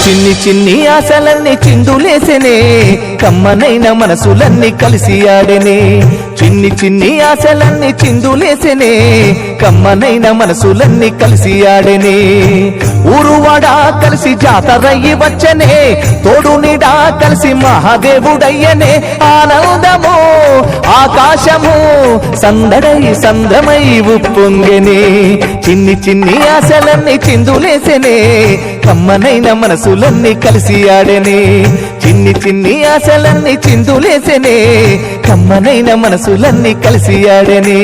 చిన్ని చిన్ని ఆశలన్నీ చిందులేసెనే కమ్మనైన మనసులన్నీ కలిసి ఆడెనే చిన్ని చిన్ని ఆశలన్నీ చిందులేసెనే కమ్మనైన మనసులన్నీ కలిసి ఆడెనే ఊరువాడా కలిసి జాతరయ్యి వచ్చనే తోడు నీడా కలిసి మహాదేవుడయ్యనే ఆనందము ఆకాశము సందడై సంద్రమై ఉప్పొంగెనే చిన్ని చిన్ని ఆశలన్నీ చిందులేసెనే కమ్మనైన మనసులన్నీ కలిసి ఆడెనే చిన్ని చిన్ని ఆశలన్నీ చిందులేసెనే కమ్మనైన మనసులన్నీ కలిసి ఆడెనే